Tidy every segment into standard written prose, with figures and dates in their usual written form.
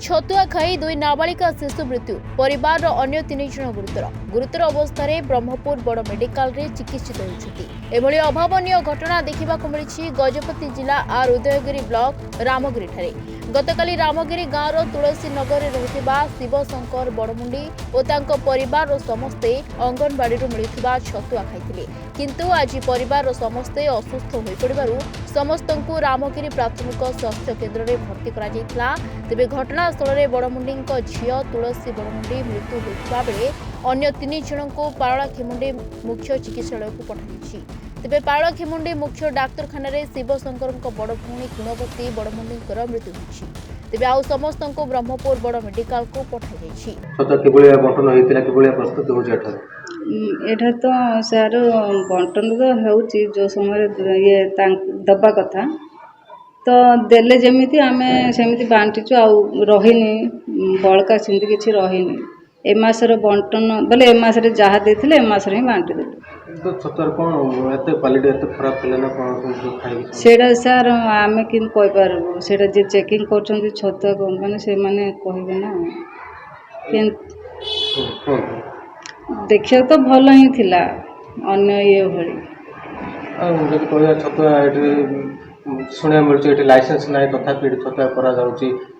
छतुआ खाई दुई नाबालिका शिशु मृत्यु परिवार अन्य 3 जन गुरुतर अवस्था ब्रह्मपुर बड़ मेडिकल रे चिकित्सित होती। एभली अभावनीय घटना देखा मिली गजपति जिला आर उदयगिरी ब्लॉक रामगिरी ठारे गतकाली रामगिरी गाँवर तुलसी नगर रहुथिबा शिवशंकर बड़मुंडी और तांको परिवार समस्ते अंगनवाड़ी मिलुथिबा छतुआ खाइथिले, किंतु आज परिवार समस्ते असुस्थ होई पड़िबारु समस्तंकु रामगिरी प्राथमिक स्वास्थ्य केन्द्र में भर्ती करा जायतिला। तेबे घटनास्थल में बड़मुंडी झील तुलसी बड़मुंडी मृत्यु होता बेले अन्य 3 जन को पारलाखेमुंडी मुख्य चिकित्सालय को पठाई। तेबे पारलाखेमुंडी मुख्य डाक्तरखाना शिवशंकर बड़ भूणी गुणवती बड़मुंडी मृत्यु होती। तेबे आउ समस्त को ब्रह्मपुर बड़ मेडिकल को पठाई। एठा तो सार बंटन तो होउची जो समय ये दबा कथा तो देले जेमिति आमे सेमिति बांटीचु आ रहीनी बळका सिंधी किछि रहीनी ए मासर बंटन बोले ए मासरे जहा देथिले ए मासरे ही बांटी देले तो छतर कोन एते क्वालिटी एते खराब केले ना कोन खाइ सेडा सार आमे किन कोइ पारबो सेडा जे चेकिंग करछन्ती छतर कंपनी से माने कहिबे ना किन देखियो तो भल ही थिला अन्य ये भली आ जब कोया छतर शुणा मिलूँ लाइसेंस ना तथापि छतुआ कर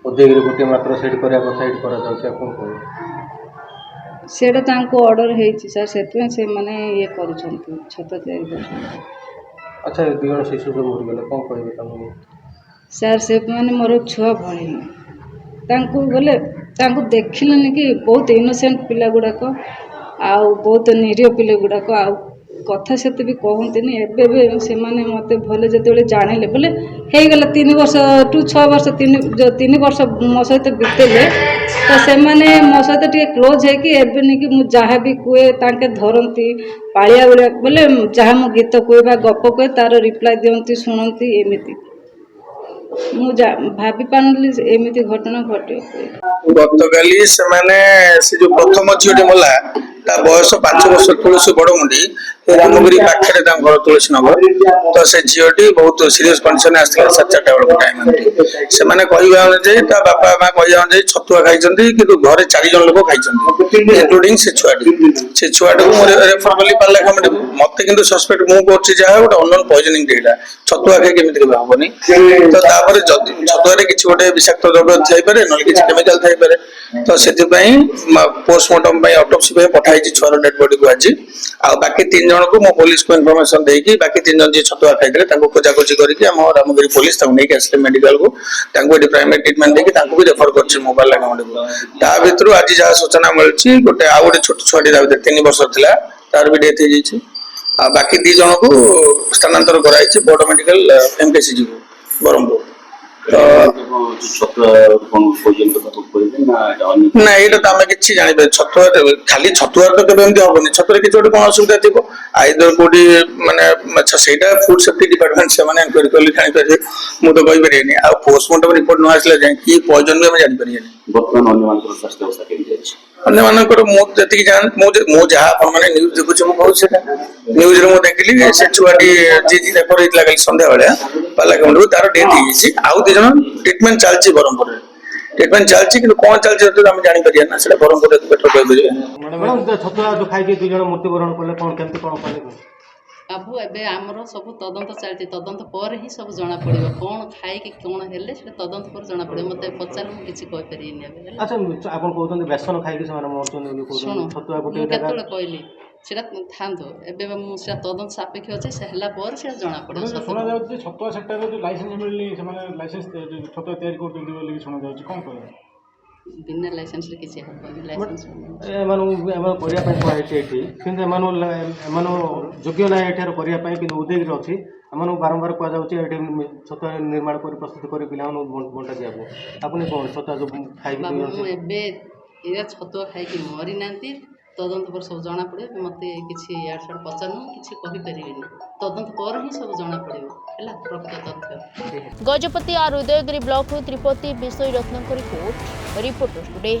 उदयगिरी गोटे मात्र से कथा कौन ऑर्डर है सर से माने ये करूछंती छतुआ तैयारी कर। अच्छा दु जन शिशु सब मरिगले कौन कहबे तुम सर से माने मोर छुआ भली तांको बोले तांको देखिलनि कि बहुत इनोसेंट पिला गुडाक आ बहुत निरीह पिला गुडाक आ कथा से भी कहते एबे से माने मते भले जते जानिले बोले हे गला 3 वर्ष टू 6 वर्ष 3 वर्ष मो सहित बीतेले तो से माने मो सहित टे क्लोज है कि एबे नि कि मु जहा भी कुए ताके धरंती पालिया बोले जहा मु गीत कुए बा गप कुए तार रिप्लाई दियंती सुनंती एमिति मु भाबी पानली एमिति घटना घटे। गतकाली से माने से जो प्रथम झीटे मला ता बयस 5 वर्ष तुलसी बड़मुंडी रामगिरी पाखे घर तुलसी नगर तो से झीटी बहुत सीरीयस कंडीशन आसला 7-4 बेल टाइम से माने कहबा अनुसार ता बापा मां कहबा अनुसार छतुआ खाइछंती किंतु घरे 4 जन लोक खाइछंती इंक्लूडिंग से छुआटी को रेफर कली पाले कमिटी मते किंतु सस्पेक्ट मु करछि जा गोटे अननोन पॉइजनिंग डेटा छतुआ खाइ केमिति के होबनी तो तापर छतुआ रे किछि गोटे विषाक्त द्रव्य थाइ पारे न किछि केमिकल थाइ पारे तो सेति पई पोस्टमार्टम पई ऑटोप्सी पे पठाई छि छुआर डेड बॉडी को आज आ बाकी 3 जन को मो पुलिस को इन्फॉर्मेशन देकी बाकी 3 जन जे छतुआ खाइले तांको खोजाखोजी करके हम रामगिरी पुलिस तांको नेके आसले मेडिकल को तांको एडी प्राइमरी ट्रीटमेंट देकी तांको भी रेफर करछि मोबाइल अकाउंट को ता भितरु आज जा सूचना मिलछि गोटे आ गोटे छोट छोटी दा 3 वर्ष थिला तार भी डेथ हो जाइछि आ बाकी 2 जन को स्थानांतर कराइछि बड़ मेडिकल एमकेसीजी को ब्रह्मपुर ना ये तो आम कि जानी छतुआ खाली छतुआ तो केवे हेनी छतुआ किसी गोटे कौन असुविधा थी आईदर कौटी माने अच्छा से फूड सेफ्टी डिपार्टमेंट से इनक्वारी कले जापारे मुझे तो कहीपरि आ पोस्टमार्टम रिपोर्ट न आसला जाए कि पॉइजन भी जापारे अन्य जहाँ न्यूज देखुचे मुझे न्यूज देखिली से छुआटी जी रेफर होता सन्ध्या बेले पालाकामुंडी तार डेथ आउ 2 जन ट्रिटमेंट चलती ब्रह्मपुर ट्रिटमेंट चलती कि कौन चलती आम जापर ना से ब्रह्मपुर बेटर कह बाबू एबे आमर सब तदंत चलती तदंत पर ही सब जना पड़िबो कौन खाई कि कौन हेले से तदंत पर जना पड़िबो मते पचार मु किछि कहि परिनी एबे। अच्छा आपन कहउतन बेसन खाई कि समान मोरचन कहउतन छतुआ गोटे केतले कहली सेटा थांदो एबे मु से तदंत सापेक्ष अछि से हला पर से जना पड़िबो सुना जाउ जे छतुआ सेक्टर रे जो लाइसेंस मिलली से माने लाइसेंस छतुआ तयारी करते बोली सुना जाउ कोन कहले बिना लाइसेंस रे किछि हबो लाइसेंस एमानु एमा करिया पय पय एठी किंतु एमानु योग्य ना एठार करिया पय किंतु उदयगिरी अछि एमानु बारंबार कह जाउछि एठी छतुआ निर्माण करि प्रस्तुत करि पिलानु बंटा दियाबो आपने कोन छतुआ जो खाइ कि एबे ए छतुआ खाइ कि मरि नांती तदंत पर सब जना पड़े मते किछि यार साड पचारनु किछि कहि परिबिनी तदंत पर ही सब जना पड़िबो हला प्रकृत तथ्य। गजपति आर उदयगिरी ब्लॉक त्रिपति विषय रत्नकर रिपोर्ट रिपोर्टर टुडे।